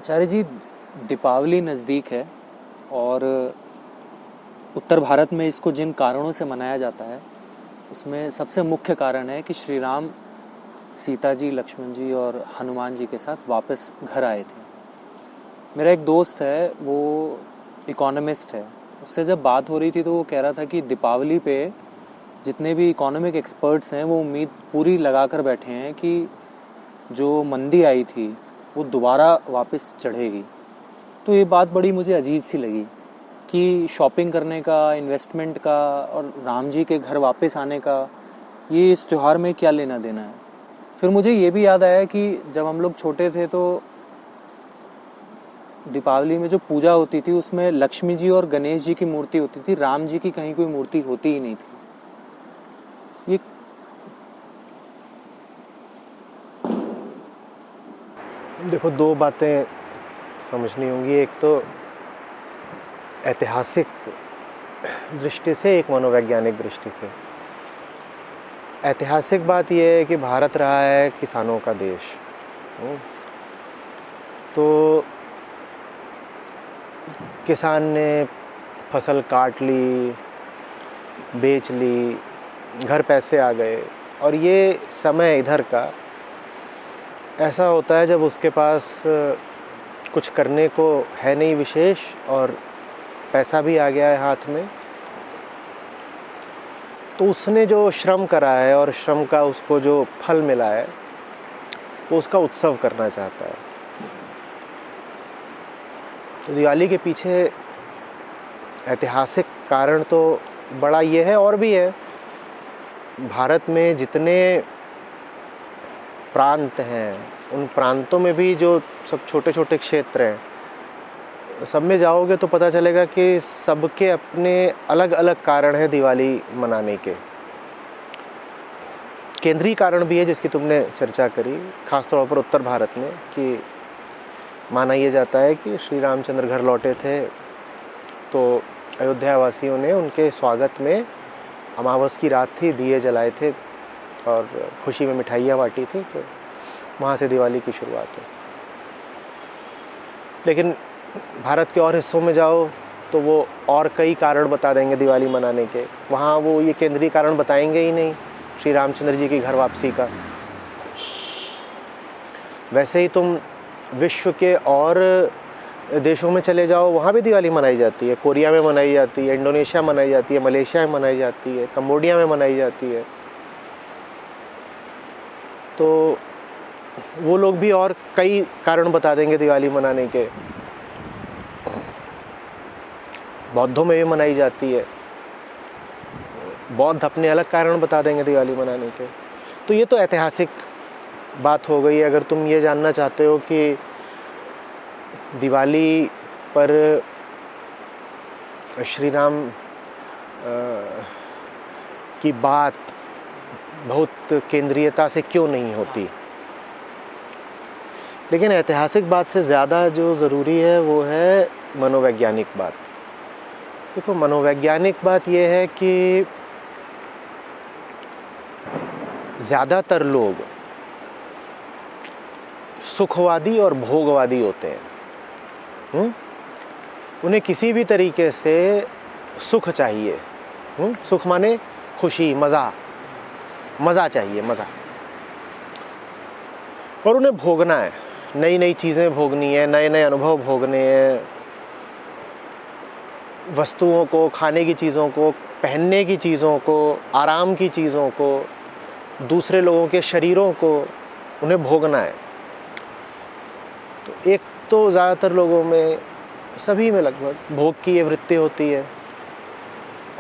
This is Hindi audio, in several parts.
आचार्य जी, दीपावली नज़दीक है और उत्तर भारत में इसको जिन कारणों से मनाया जाता है उसमें सबसे मुख्य कारण है कि श्री राम सीता जी, लक्ष्मण जी और हनुमान जी के साथ वापस घर आए थे। मेरा एक दोस्त है, वो इकोनॉमिस्ट है। उससे जब बात हो रही थी तो वो कह रहा था कि दीपावली पे जितने भी इकोनॉमिक एक्सपर्ट्स हैं वो उम्मीद पूरी लगा कर बैठे हैं कि जो मंदी आई थी वो दोबारा वापस चढ़ेगी। तो ये बात बड़ी मुझे अजीब सी लगी कि शॉपिंग करने का, इन्वेस्टमेंट का और राम जी के घर वापस आने का ये इस त्यौहार में क्या लेना देना है। फिर मुझे ये भी याद आया कि जब हम लोग छोटे थे तो दीपावली में जो पूजा होती थी उसमें लक्ष्मी जी और गणेश जी की मूर्ति होती थी, राम जी की कहीं कोई मूर्ति होती ही नहीं थी। ये देखो, दो बातें समझनी होंगी। एक तो ऐतिहासिक दृष्टि से, एक मनोवैज्ञानिक दृष्टि से। ऐतिहासिक बात यह है कि भारत रहा है किसानों का देश। तो किसान ने फसल काट ली, बेच ली, घर पैसे आ गए, और ये समय इधर का ऐसा होता है जब उसके पास कुछ करने को है नहीं विशेष और पैसा भी आ गया है हाथ में, तो उसने जो श्रम करा है और श्रम का उसको जो फल मिला है वो उसका उत्सव करना चाहता है। तो दिवाली के पीछे ऐतिहासिक कारण तो बड़ा ये है, और भी है। भारत में जितने प्रांत हैं उन प्रांतों में भी जो सब छोटे छोटे क्षेत्र हैं, सब में जाओगे तो पता चलेगा कि सबके अपने अलग अलग कारण हैं दिवाली मनाने के। केंद्रीय कारण भी है जिसकी तुमने चर्चा करी, खासतौर पर उत्तर भारत में, कि माना यह जाता है कि श्री रामचंद्र घर लौटे थे तो अयोध्या वासियों ने उनके स्वागत में, अमावस की रात थी, दिए जलाए थे और खुशी में मिठाइयाँ बांटी थी, तो वहाँ से दिवाली की शुरुआत है। लेकिन भारत के और हिस्सों में जाओ तो वो और कई कारण बता देंगे दिवाली मनाने के। वहाँ वो ये केंद्रीय कारण बताएंगे ही नहीं, श्री रामचंद्र जी की घर वापसी का। वैसे ही तुम विश्व के और देशों में चले जाओ, वहाँ भी दिवाली मनाई जाती है। कोरिया में मनाई जाती है, इंडोनेशिया मनाई जाती है, मलेशिया में मनाई जाती है, कंबोडिया में मनाई जाती है। तो वो लोग भी और कई कारण बता देंगे दिवाली मनाने के। बौद्धों में भी मनाई जाती है, बौद्ध अपने अलग कारण बता देंगे दिवाली मनाने के। तो ये तो ऐतिहासिक बात हो गई। अगर तुम ये जानना चाहते हो कि दिवाली पर श्री राम की बात बहुत केंद्रीयता से क्यों नहीं होती, लेकिन ऐतिहासिक बात से ज़्यादा जो ज़रूरी है वो है मनोवैज्ञानिक बात। देखो, मनोवैज्ञानिक बात ये है कि ज़्यादातर लोग सुखवादी और भोगवादी होते हैं। उन्हें किसी भी तरीके से सुख चाहिए। सुख माने खुशी, मज़ा चाहिए, मज़ा। और उन्हें भोगना है, नई नई चीज़ें भोगनी है, नए नए अनुभव भोगने हैं, वस्तुओं को, खाने की चीज़ों को, पहनने की चीज़ों को, आराम की चीज़ों को, दूसरे लोगों के शरीरों को उन्हें भोगना है। तो एक तो ज़्यादातर लोगों में, सभी में लगभग, भोग की ये वृत्ति होती है।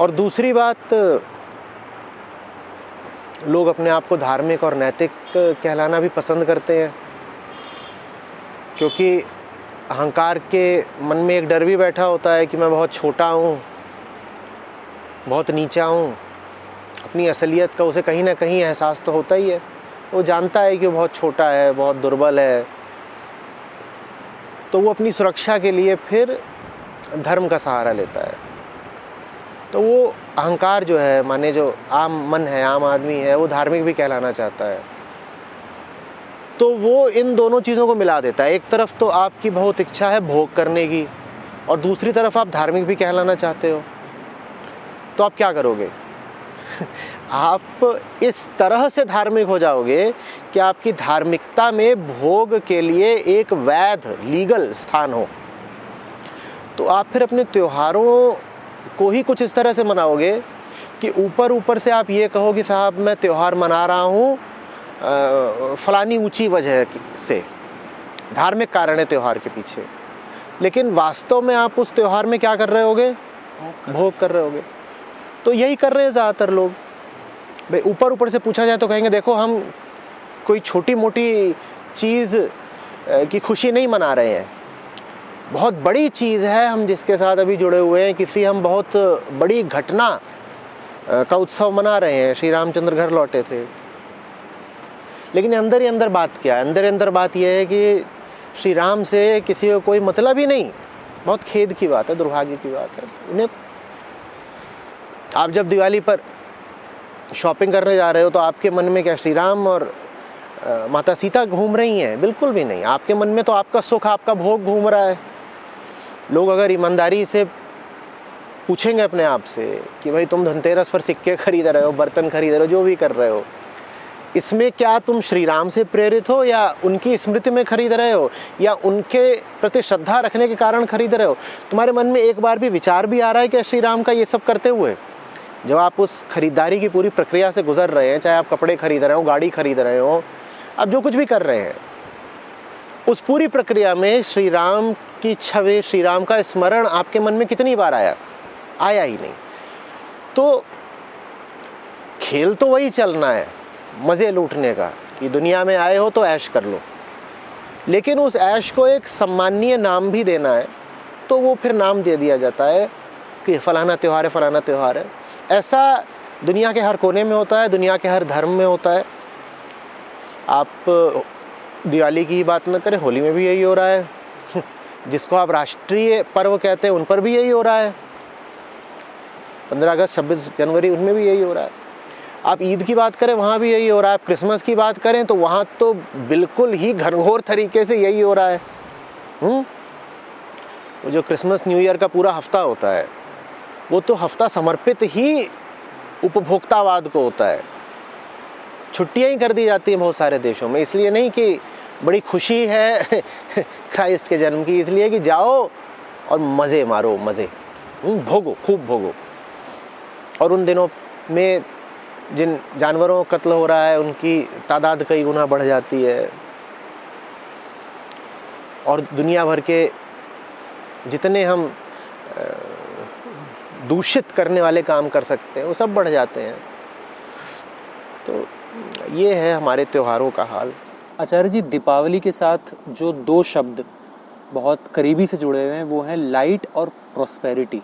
और दूसरी बात, लोग अपने आप को धार्मिक और नैतिक कहलाना भी पसंद करते हैं, क्योंकि अहंकार के मन में एक डर भी बैठा होता है कि मैं बहुत छोटा हूँ, बहुत नीचा हूँ। अपनी असलियत का उसे कहीं ना कहीं एहसास तो होता ही है। वो जानता है कि वो बहुत छोटा है, बहुत दुर्बल है, तो वो अपनी सुरक्षा के लिए फिर धर्म का सहारा लेता है। तो वो अहंकार जो है, माने जो आम मन है, आम आदमी है, वो धार्मिक भी कहलाना चाहता है। तो वो इन दोनों चीज़ों को मिला देता है। एक तरफ तो आपकी बहुत इच्छा है भोग करने की, और दूसरी तरफ आप धार्मिक भी कहलाना चाहते हो, तो आप क्या करोगे? आप इस तरह से धार्मिक हो जाओगे कि आपकी धार्मिकता में भोग के लिए एक वैध लीगल स्थान हो। तो आप फिर अपने त्योहारों को ही कुछ इस तरह से मनाओगे कि ऊपर ऊपर से आप ये कहो कि साहब मैं त्यौहार मना रहा हूँ फलानी ऊंची वजह से, धार्मिक कारण है त्यौहार के पीछे, लेकिन वास्तव में आप उस त्यौहार में क्या कर रहे होगे? भोग कर रहे होगे। तो यही कर रहे हैं ज़्यादातर लोग। भाई ऊपर ऊपर से पूछा जाए तो कहेंगे देखो हम कोई छोटी मोटी चीज़ की खुशी नहीं मना रहे हैं, बहुत बड़ी चीज़ है हम जिसके साथ अभी जुड़े हुए हैं, किसी हम बहुत बड़ी घटना का उत्सव मना रहे हैं, श्री रामचंद्र घर लौटे थे। लेकिन अंदर ही अंदर बात क्या है? अंदर ही अंदर बात यह है कि श्री राम से किसी को कोई मतलब ही नहीं। बहुत खेद की बात है, दुर्भाग्य की बात है। उन्हें आप जब दिवाली पर शॉपिंग करने जा रहे हो तो आपके मन में क्या श्री राम और माता सीता घूम रही हैं? बिल्कुल भी नहीं। आपके मन में तो आपका सुख, आपका भोग घूम रहा है। लोग अगर ईमानदारी से पूछेंगे अपने आप से कि भाई तुम धनतेरस पर सिक्के खरीद रहे हो, बर्तन खरीद रहे हो, जो भी कर रहे हो, इसमें क्या तुम श्री राम से प्रेरित हो या उनकी स्मृति में खरीद रहे हो या उनके प्रति श्रद्धा रखने के कारण खरीद रहे हो? तुम्हारे मन में एक बार भी विचार भी आ रहा है कि श्री राम का ये सब करते हुए जब आप उस खरीदारी की पूरी प्रक्रिया से गुजर रहे हैं, चाहे आप कपड़े खरीद रहे हो, गाड़ी खरीद रहे हो, आप जो कुछ भी कर रहे हैं, उस पूरी प्रक्रिया में श्री राम की छवि, श्री राम का स्मरण आपके मन में कितनी बार आया? आया ही नहीं। तो खेल तो वही चलना है, मज़े लूटने का, कि दुनिया में आए हो तो ऐश कर लो, लेकिन उस ऐश को एक सम्माननीय नाम भी देना है। तो वो फिर नाम दे दिया जाता है कि फलाना त्यौहार है, फलाना त्यौहार है। ऐसा दुनिया के हर कोने में होता है, दुनिया के हर धर्म में होता है। आप दिवाली की ही बात न करें, होली में भी यही हो रहा है। जिसको आप राष्ट्रीय पर्व कहते हैं उन पर भी यही हो रहा है। 15 अगस्त, 26 जनवरी, उनमें भी यही हो रहा है। आप ईद की बात करें, वहाँ भी यही हो रहा है। आप क्रिसमस की बात करें तो वहाँ तो बिल्कुल ही घनघोर तरीके से यही हो रहा है। वो जो क्रिसमस न्यू ईयर का पूरा हफ्ता होता है, वो तो हफ्ता समर्पित ही उपभोक्तावाद को होता है। छुट्टियां ही कर दी जाती हैं बहुत सारे देशों में, इसलिए नहीं कि बड़ी खुशी है क्राइस्ट के जन्म की, इसलिए कि जाओ और मज़े मारो, मज़े भोगो, खूब भोगो। और उन दिनों में जिन जानवरों का कत्ल हो रहा है उनकी तादाद कई गुना बढ़ जाती है, और दुनिया भर के जितने हम दूषित करने वाले काम कर सकते हैं वो सब बढ़ जाते हैं। तो ये है हमारे त्योहारों का हाल। आचार्य जी, दीपावली के साथ जो दो शब्द बहुत करीबी से जुड़े हुए हैं वो हैं लाइट और प्रॉस्पेरिटी।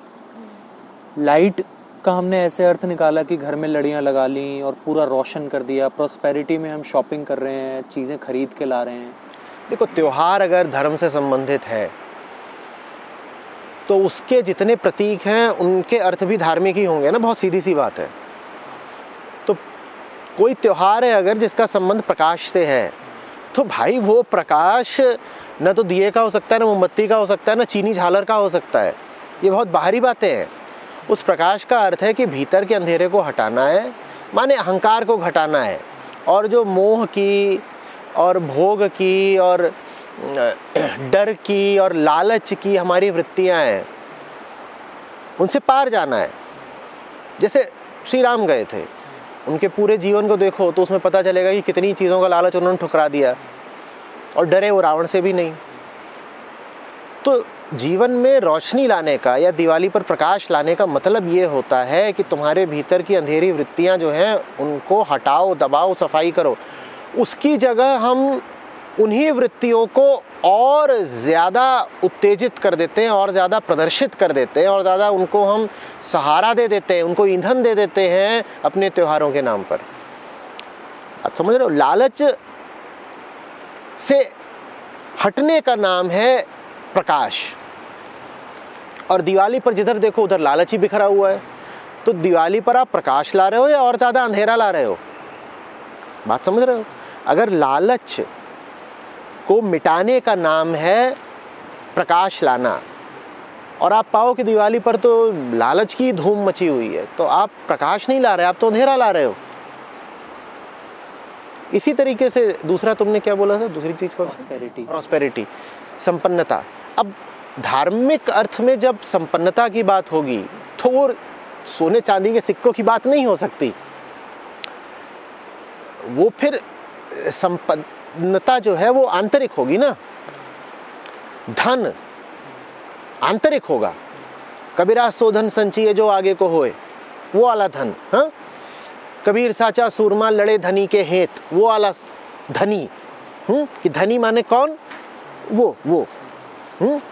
लाइट का हमने ऐसे अर्थ निकाला कि घर में लड़ियाँ लगा ली और पूरा रोशन कर दिया। प्रॉस्पेरिटी में हम शॉपिंग कर रहे हैं, चीज़ें खरीद के ला रहे हैं। देखो, त्योहार अगर धर्म से संबंधित है तो उसके जितने प्रतीक हैं उनके अर्थ भी धार्मिक ही होंगे ना, बहुत सीधी सी बात है। तो कोई त्योहार है अगर जिसका संबंध प्रकाश से है तो भाई वो प्रकाश न तो दिए का हो सकता है, न मोमबत्ती का हो सकता है, न चीनी झालर का हो सकता है। ये बहुत बाहरी बातें हैं। उस प्रकाश का अर्थ है कि भीतर के अंधेरे को हटाना है, माने अहंकार को घटाना है, और जो मोह की और भोग की और डर की और लालच की हमारी वृत्तियां हैं उनसे पार जाना है। जैसे श्री राम गए थे, उनके पूरे जीवन को देखो तो उसमें पता चलेगा कि कितनी चीज़ों का लालच उन्होंने ठुकरा दिया, और डरे वो रावण से भी नहीं। तो जीवन में रोशनी लाने का या दिवाली पर प्रकाश लाने का मतलब ये होता है कि तुम्हारे भीतर की अंधेरी वृत्तियां जो हैं उनको हटाओ, दबाओ, सफाई करो। उसकी जगह हम उन्हीं वृत्तियों को और ज़्यादा उत्तेजित कर देते हैं, और ज़्यादा प्रदर्शित कर देते हैं, और ज़्यादा उनको हम सहारा दे देते हैं, उनको ईंधन दे देते हैं अपने त्योहारों के नाम पर। आप समझ रहे हो? लालच से हटने का नाम है प्रकाश। और दिवाली पर जिधर देखो उधर लालच ही बिखरा हुआ है। तो दिवाली पर आप प्रकाश ला रहे हो या और ज़्यादा अंधेरा ला रहे हो? बात समझ रहे हो? अगर लालच को मिटाने का नाम है प्रकाश लाना। और आप पाओ कि दिवाली पर तो लालच की धूम मची हुई है, तो आप प्रकाश नहीं ला रहे, आप तो अंधेरा ला रहे हो। इसी तरीके से दूसरा तुमने क्या बोला था, दूसरी चीज कौन सी? प्रॉस्पेरिटी, संपन्नता। अब धार्मिक अर्थ में जब संपन्नता की बात होगी तो वो सोने चांदी के सिक्कों की बात नहीं हो सकती। वो फिर संपन्नता जो है वो आंतरिक होगी ना। धन आंतरिक होगा। कबीरा सो धन संचिए जो आगे को होए, वो वाला धन। हाँ, कबीर साचा सूरमा लड़े धनी के हेत, वो वाला धनी। कि धनी माने कौन? वो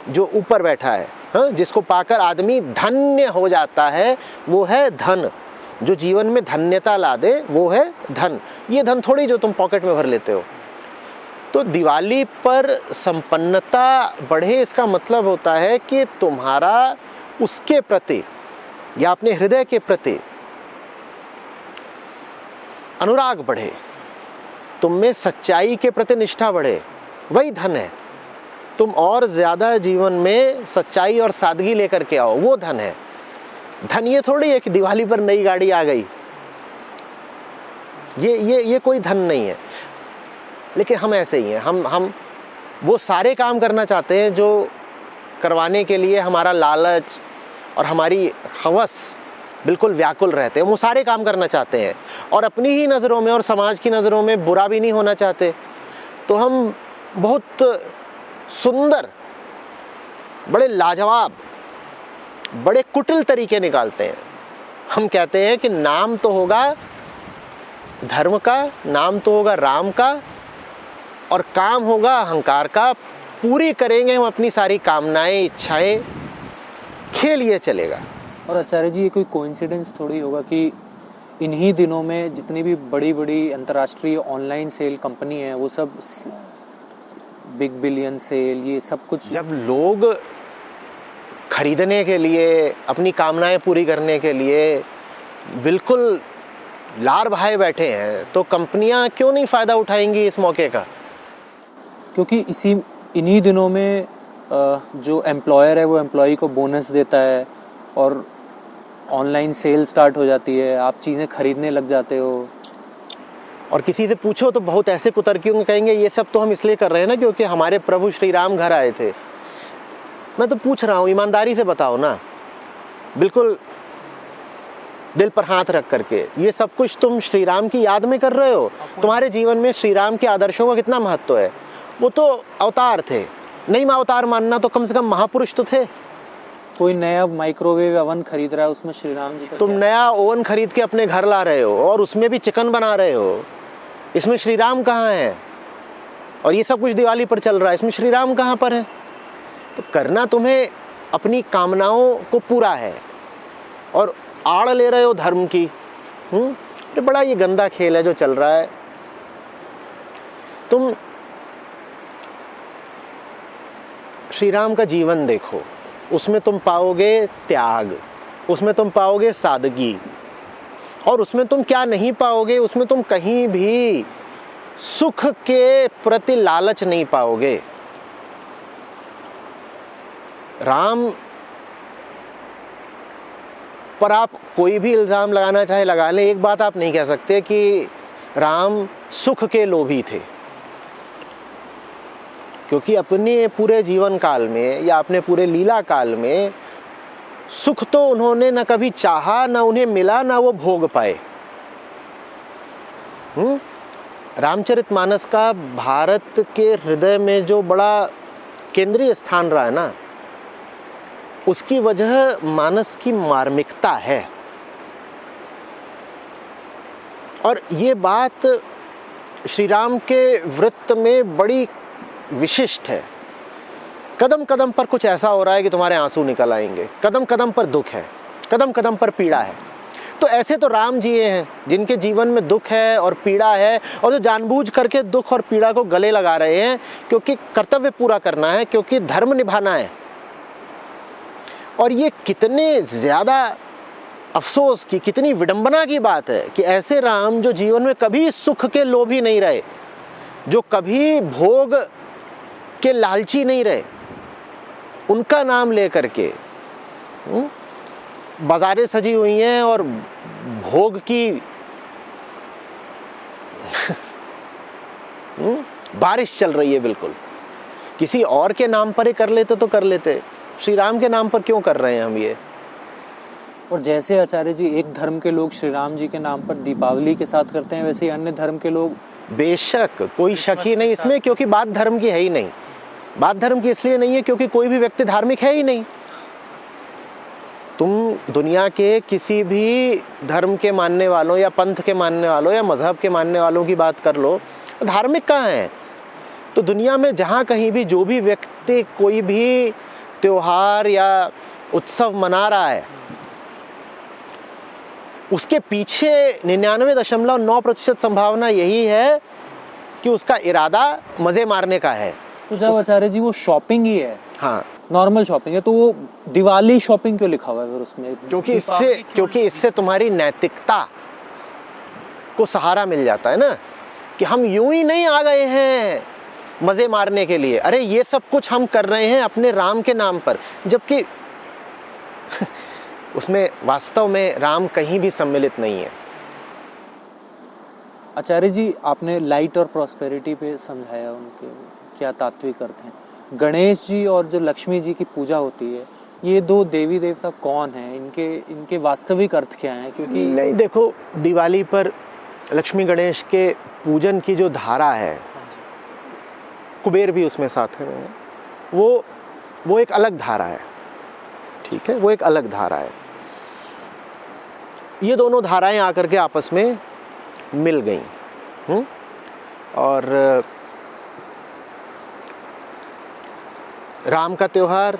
जो ऊपर बैठा है। हाँ, जिसको पाकर आदमी धन्य हो जाता है, वो है धन। जो जीवन में धन्यता ला दे वो है धन। ये धन थोड़ी जो तुम पॉकेट में भर लेते हो। तो दिवाली पर संपन्नता बढ़े, इसका मतलब होता है कि तुम्हारा उसके प्रति या अपने हृदय के प्रति अनुराग बढ़े, तुम में सच्चाई के प्रति निष्ठा बढ़े, वही धन है। तुम और ज्यादा जीवन में सच्चाई और सादगी लेकर के आओ, वो धन है। धन ये थोड़ी है कि दिवाली पर नई गाड़ी आ गई, ये कोई धन नहीं है। लेकिन हम ऐसे ही हैं। हम वो सारे काम करना चाहते हैं जो करवाने के लिए हमारा लालच और हमारी हवस बिल्कुल व्याकुल रहते हैं। वो सारे काम करना चाहते हैं और अपनी ही नज़रों में और समाज की नज़रों में बुरा भी नहीं होना चाहते। तो हम बहुत सुंदर, बड़े लाजवाब, बड़े कुटिल तरीके निकालते हैं। हम कहते हैं कि नाम तो होगा धर्म का, नाम तो होगा राम का, और काम होगा अहंकार का। पूरी करेंगे हम अपनी सारी कामनाएं, इच्छाएं, खेल ये चलेगा। और आचार्य जी, ये कोई कोइंसिडेंस थोड़ी होगा कि इन्हीं दिनों में जितनी भी बड़ी बड़ी अंतर्राष्ट्रीय ऑनलाइन सेल कंपनी है, वो सब बिग बिलियन सेल, ये सब कुछ, जब लोग खरीदने के लिए, अपनी कामनाएं पूरी करने के लिए बिल्कुल लार भाए बैठे हैं, तो कंपनियां क्यों नहीं फायदा उठाएंगी इस मौके का? क्योंकि इन्हीं दिनों में जो एम्प्लॉयर है वो एम्प्लॉई को बोनस देता है और ऑनलाइन सेल स्टार्ट हो जाती है, आप चीज़ें खरीदने लग जाते हो। और किसी से पूछो तो बहुत ऐसे कुतर्कियों कहेंगे ये सब तो हम इसलिए कर रहे हैं ना क्योंकि हमारे प्रभु श्री राम घर आए थे। मैं तो पूछ रहा हूँ, ईमानदारी से बताओ ना, बिल्कुल दिल पर हाथ रख करके, ये सब कुछ तुम श्री राम की याद में कर रहे हो? तुम्हारे जीवन में श्री राम के आदर्शों का कितना महत्व है? वो तो अवतार थे, नहीं अवतार मानना तो कम से कम महापुरुष तो थे। कोई नया माइक्रोवेव ओवन खरीद रहा है, उसमें श्री राम जी का तुम नया ओवन खरीद के अपने घर ला रहे हो और उसमें भी चिकन बना रहे हो, इसमें श्री राम कहाँ है? और ये सब कुछ दिवाली पर चल रहा है, इसमें श्री राम कहाँ पर है? तो करना तुम्हें अपनी कामनाओं को पूरा है और आड़ ले रहे हो धर्म की। तो बड़ा ये गंदा खेल है जो चल रहा है। तुम श्री राम का जीवन देखो, उसमें तुम पाओगे त्याग, उसमें तुम पाओगे सादगी, और उसमें तुम क्या नहीं पाओगे, उसमें तुम कहीं भी सुख के प्रति लालच नहीं पाओगे। राम पर आप कोई भी इल्ज़ाम लगाना चाहे लगा लें, एक बात आप नहीं कह सकते कि राम सुख के लोभी थे, क्योंकि अपने पूरे जीवन काल में या अपने पूरे लीला काल में सुख तो उन्होंने न कभी चाहा, न उन्हें मिला, न वो भोग पाए। रामचरितमानस का भारत के हृदय में जो बड़ा केंद्रीय स्थान रहा है ना, उसकी वजह मानस की मार्मिकता है। और ये बात श्री राम के वृत्त में बड़ी विशिष्ट है। कदम कदम पर कुछ ऐसा हो रहा है कि तुम्हारे आंसू निकल आएंगे, कदम कदम पर दुख है, कदम कदम पर पीड़ा है। तो ऐसे तो राम जी हैं जिनके जीवन में दुख है और पीड़ा है, और जो जानबूझ करके दुख और पीड़ा को गले लगा रहे हैं क्योंकि कर्तव्य पूरा करना है, क्योंकि धर्म निभाना है। और ये कितने ज़्यादा अफसोस की, कितनी विडंबना की बात है कि ऐसे राम जो जीवन में कभी सुख के लोभी नहीं रहे, जो कभी भोग के लालची नहीं रहे, उनका नाम लेकर के बाजारें सजी हुई हैं और भोग की बारिश चल रही है। बिल्कुल किसी और के नाम पर ही कर लेते तो कर लेते, श्री राम के नाम पर क्यों कर रहे हैं हम ये? और जैसे आचार्य जी एक धर्म के लोग श्री राम जी के नाम पर दीपावली के साथ करते हैं, वैसे ही अन्य धर्म के लोग, बेशक कोई शक ही नहीं इसमें, क्योंकि बात धर्म की है ही नहीं। बात धर्म की इसलिए नहीं है क्योंकि कोई भी व्यक्ति धार्मिक है ही नहीं। तुम दुनिया के किसी भी धर्म के मानने वालों या पंथ के मानने वालों या मजहब के मानने वालों की बात कर लो, धार्मिक कहाँ है? तो दुनिया में जहाँ कहीं भी जो भी व्यक्ति कोई भी त्योहार या उत्सव मना रहा है, उसके पीछे 99.9% संभावना यही है कि उसका इरादा मजे मारने का है। तो जब आचार्य जी वो शॉपिंग ही है, हाँ, नॉर्मल शॉपिंग है, तो वो दिवाली शॉपिंग क्यों लिखा हुआ है फिर उसमें? क्योंकि इससे तुम्हारी नैतिकता को सहारा मिल जाता है ना, कि हम यूं ही नहीं आ गए हैं मजे मारने के लिए, अरे ये सब कुछ हम कर रहे हैं अपने राम के नाम पर, जबकि उसमें वास्तव में राम कहीं भी सम्मिलित नहीं है। आचार्य जी आपने लाइट और प्रॉस्पेरिटी पे समझाया उनके क्या तात्विक अर्थ हैं। गणेश जी और जो लक्ष्मी जी की पूजा होती है, ये दो देवी देवता कौन हैं? इनके वास्तविक अर्थ क्या हैं? क्योंकि नहीं, देखो, दिवाली पर लक्ष्मी गणेश के पूजन की जो धारा है, कुबेर भी उसमें साथ है, वो एक अलग धारा है, ठीक है, वो एक अलग धारा है। ये दोनों धाराएं आकर के आपस में मिल गई, और राम का त्योहार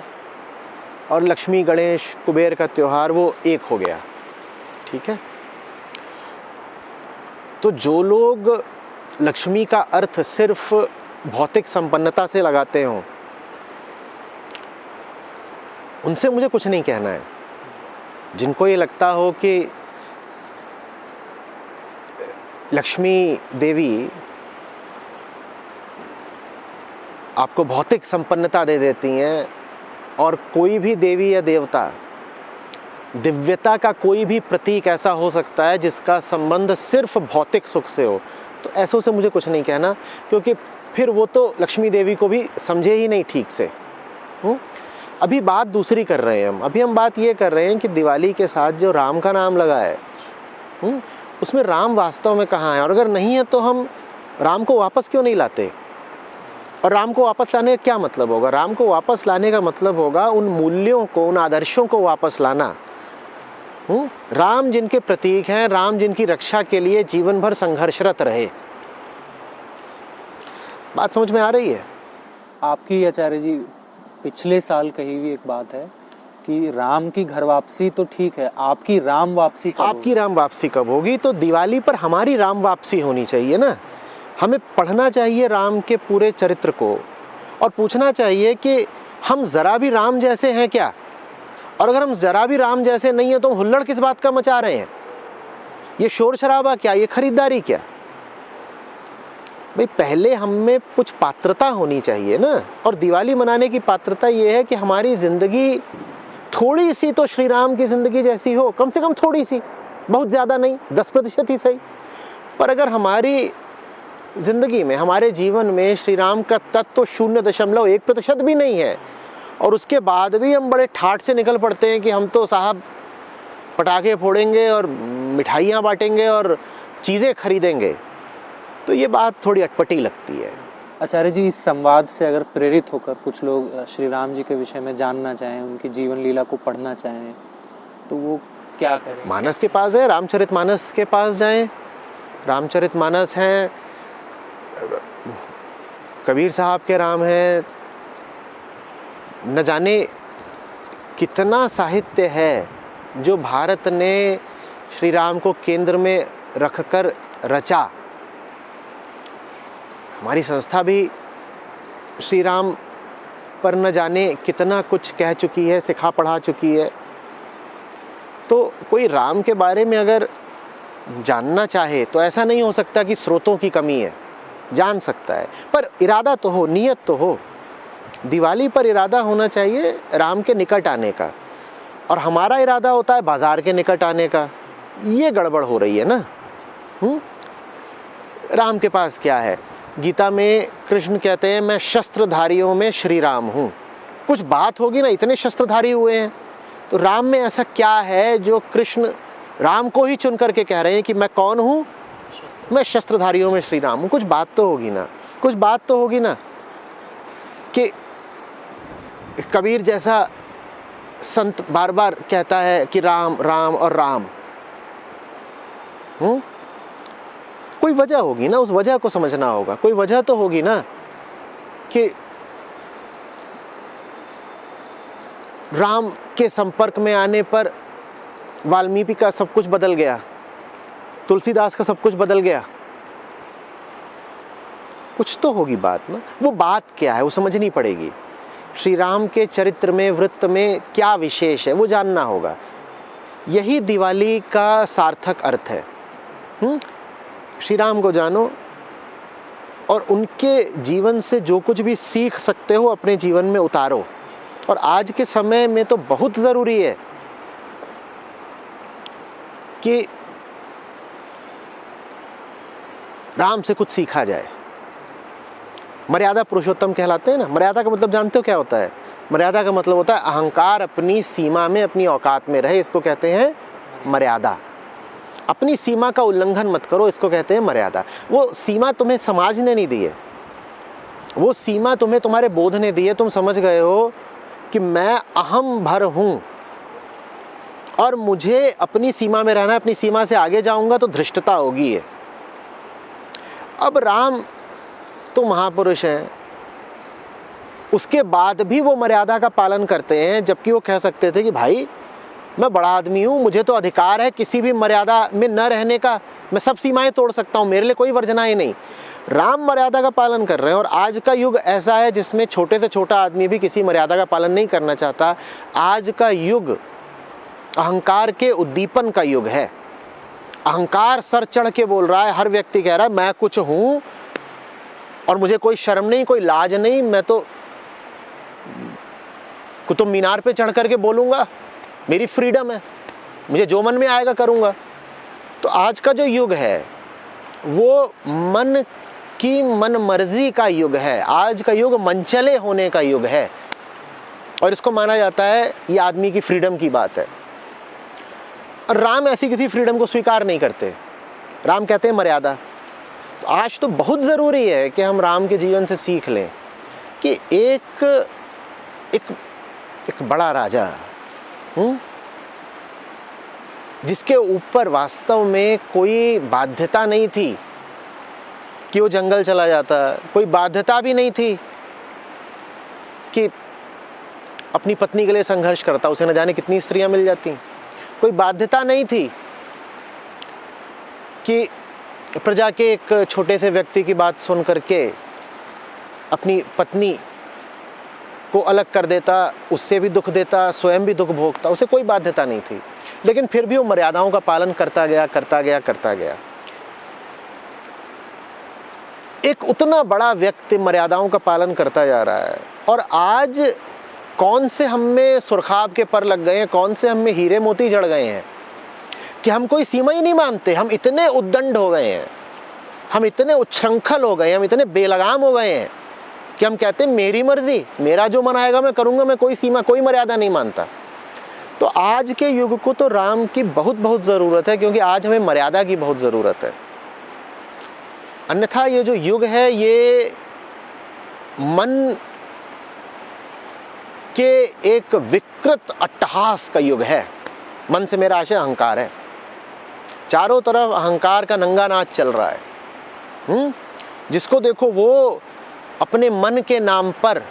और लक्ष्मी गणेश कुबेर का त्योहार वो एक हो गया, ठीक है। तो जो लोग लक्ष्मी का अर्थ सिर्फ भौतिक संपन्नता से लगाते हों, उनसे मुझे कुछ नहीं कहना है। जिनको ये लगता हो कि लक्ष्मी देवी आपको भौतिक संपन्नता दे देती हैं, और कोई भी देवी या देवता, दिव्यता का कोई भी प्रतीक ऐसा हो सकता है जिसका संबंध सिर्फ भौतिक सुख से हो, तो ऐसों से मुझे कुछ नहीं कहना, क्योंकि फिर वो तो लक्ष्मी देवी को भी समझे ही नहीं ठीक से। अभी बात दूसरी कर रहे हैं हम बात ये कर रहे हैं कि दिवाली के साथ जो राम का नाम लगा है, उसमें राम वास्तव में कहाँ है, और अगर नहीं है तो हम राम को वापस क्यों नहीं लाते? और राम को वापस लाने का क्या मतलब होगा? राम को वापस लाने का मतलब होगा उन मूल्यों को, उन आदर्शों को वापस लाना। राम जिनके प्रतीक हैं, राम जिनकी रक्षा के लिए जीवन भर संघर्षरत रहे। बात समझ में आ रही है? आपकी आचार्य जी पिछले साल कही हुई एक बात है कि राम की घर वापसी तो ठीक है, आपकी राम वापसी कब होगी? तो दिवाली पर हमारी राम वापसी होनी चाहिए ना। हमें पढ़ना चाहिए राम के पूरे चरित्र को, और पूछना चाहिए कि हम जरा भी राम जैसे हैं क्या? और अगर हम जरा भी राम जैसे नहीं है तो हम हुल्लड़ किस बात का मचा रहे हैं? ये शोर शराबा क्या? ये खरीदारी क्या? भाई पहले हम में कुछ पात्रता होनी चाहिए ना। और दिवाली मनाने की पात्रता ये है कि हमारी जिंदगी थोड़ी सी तो श्री राम की जिंदगी जैसी हो, कम से कम थोड़ी सी, बहुत ज़्यादा नहीं, 10% ही सही। पर अगर हमारी जिंदगी में, हमारे जीवन में श्री राम का तत्व 0.1% भी नहीं है, और उसके बाद भी हम बड़े ठाठ से निकल पड़ते हैं कि हम तो साहब पटाखे फोड़ेंगे और मिठाइयाँ बांटेंगे और चीज़ें खरीदेंगे, तो ये बात थोड़ी अटपटी लगती है। आचार्य जी, इस संवाद से अगर प्रेरित होकर कुछ लोग श्री राम जी के विषय में जानना चाहें, उनकी जीवन लीला को पढ़ना चाहें, तो वो क्या करें? मानस के पास है, रामचरितमानस के पास जाएं। रामचरितमानस हैं, कबीर साहब के राम हैं, न जाने कितना साहित्य है जो भारत ने श्री राम को केंद्र में रखकर रचा। हमारी संस्था भी श्री राम पर न जाने कितना कुछ कह चुकी है, सिखा पढ़ा चुकी है। तो कोई राम के बारे में अगर जानना चाहे तो ऐसा नहीं हो सकता कि स्रोतों की कमी है, जान सकता है, पर इरादा तो हो, नीयत तो हो। दिवाली पर इरादा होना चाहिए राम के निकट आने का, और हमारा इरादा होता है बाजार के निकट आने का। ये गड़बड़ हो रही है ना। राम के पास क्या है? गीता में कृष्ण कहते हैं मैं शस्त्रधारियों में श्री राम हूँ। कुछ बात होगी ना, इतने शस्त्रधारी हुए हैं, तो राम में ऐसा क्या है जो कृष्ण राम को ही चुन करके कह रहे हैं कि मैं कौन हूँ? मैं शस्त्रधारियों में श्री राम हूँ। कुछ बात तो होगी ना, कुछ बात तो होगी ना कि कबीर जैसा संत बार बार कहता है कि राम राम और राम। कोई वजह होगी ना, उस वजह को समझना होगा। कोई वजह तो होगी ना कि राम के संपर्क में आने पर वाल्मीकि का सब कुछ बदल गया, तुलसीदास का सब कुछ बदल गया। कुछ तो होगी बात ना। वो बात क्या है वो समझनी पड़ेगी। श्री राम के चरित्र में, वृत्त में क्या विशेष है वो जानना होगा। यही दिवाली का सार्थक अर्थ है। श्री राम को जानो और उनके जीवन से जो कुछ भी सीख सकते हो अपने जीवन में उतारो। और आज के समय में तो बहुत ज़रूरी है कि राम से कुछ सीखा जाए। मर्यादा पुरुषोत्तम कहलाते हैं ना। मर्यादा का मतलब जानते हो क्या होता है? मर्यादा का मतलब होता है अहंकार अपनी सीमा में, अपनी औकात में रहे, इसको कहते हैं मर्यादा। अपनी सीमा का उल्लंघन मत करो, इसको कहते हैं मर्यादा। वो सीमा तुम्हें समाज ने नहीं दी है, वो सीमा तुम्हें तुम्हारे बोध ने दी है। तुम समझ गए हो कि मैं अहम भर हूं और मुझे अपनी सीमा में रहना है, अपनी सीमा से आगे जाऊंगा तो धृष्टता होगी है। अब राम तो महापुरुष हैं, उसके बाद भी वो मर्यादा का पालन करते हैं, जबकि वो कह सकते थे कि भाई मैं बड़ा आदमी हूँ, मुझे तो अधिकार है किसी भी मर्यादा में न रहने का, मैं सब सीमाएं तोड़ सकता हूँ, मेरे लिए कोई वर्जनाएं नहीं। राम मर्यादा का पालन कर रहे हैं। और आज का युग ऐसा है जिसमें छोटे से छोटा आदमी भी किसी मर्यादा का पालन नहीं करना चाहता। आज का युग अहंकार के उद्दीपन का युग है। अहंकार सर चढ़ के बोल रहा है, हर व्यक्ति कह रहा है मैं कुछ हूँ और मुझे कोई शर्म नहीं, कोई लाज नहीं, मैं तो कुतुब मीनार पे चढ़ करके बोलूँगा, मेरी फ्रीडम है, मुझे जो मन में आएगा करूँगा। तो आज का जो युग है वो मन की मन मर्जी का युग है। आज का युग मनचले होने का युग है और इसको माना जाता है ये आदमी की फ्रीडम की बात है। और राम ऐसी किसी फ्रीडम को स्वीकार नहीं करते। राम कहते हैं मर्यादा। तो आज तो बहुत ज़रूरी है कि हम राम के जीवन से सीख लें कि एक एक एक बड़ा राजा जिसके ऊपर वास्तव में कोई बाध्यता नहीं थी कि वो जंगल चला जाता, कोई बाध्यता भी नहीं थी कि अपनी पत्नी के लिए संघर्ष करता, उसे न जाने कितनी स्त्रियां मिल जाती, कोई बाध्यता नहीं थी कि प्रजा के एक छोटे से व्यक्ति की बात सुन करके अपनी पत्नी को अलग कर देता, उससे भी दुख देता, स्वयं भी दुख भोगता, उसे कोई बाध्यता नहीं थी। लेकिन फिर भी वो मर्यादाओं का पालन करता गया। एक उतना बड़ा व्यक्ति मर्यादाओं का पालन करता जा रहा है। और आज कौन से हम में सुरखाब के पर लग गए हैं, कौन से हम में हीरे मोती जड़ गए हैं कि हम कोई सीमा ही नहीं मानते। हम इतने उद्दंड हो गए हैं, हम इतने उच्छृंखल हो गए हैं, हम इतने बेलगाम हो गए हैं कि हम कहते हैं मेरी मर्जी, मेरा जो मन आएगा मैं करूँगा, मैं कोई सीमा कोई मर्यादा नहीं मानता। तो आज के युग को तो राम की बहुत ज़रूरत है, क्योंकि आज हमें मर्यादा की बहुत ज़रूरत है। अन्यथा ये जो युग है ये मन के एक विकृत अट्टहास का युग है। मन से मेरा आशय अहंकार है। चारों तरफ अहंकार का नंगा नाच चल रहा है। जिसको देखो वो अपने मन के नाम पर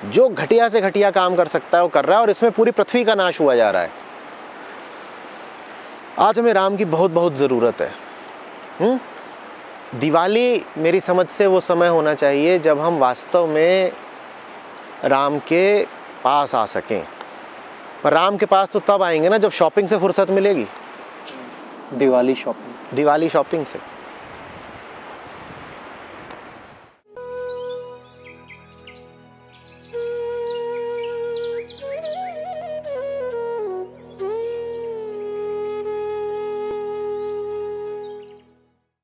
जो घटिया से घटिया काम कर सकता है वो कर रहा है, और इसमें पूरी पृथ्वी का नाश हुआ जा रहा है। आज हमें राम की बहुत ज़रूरत है। दिवाली मेरी समझ से वो समय होना चाहिए जब हम वास्तव में राम के पास आ सकें। पर राम के पास तो तब आएंगे ना जब शॉपिंग से फुर्सत मिलेगी। दिवाली शॉपिंग से।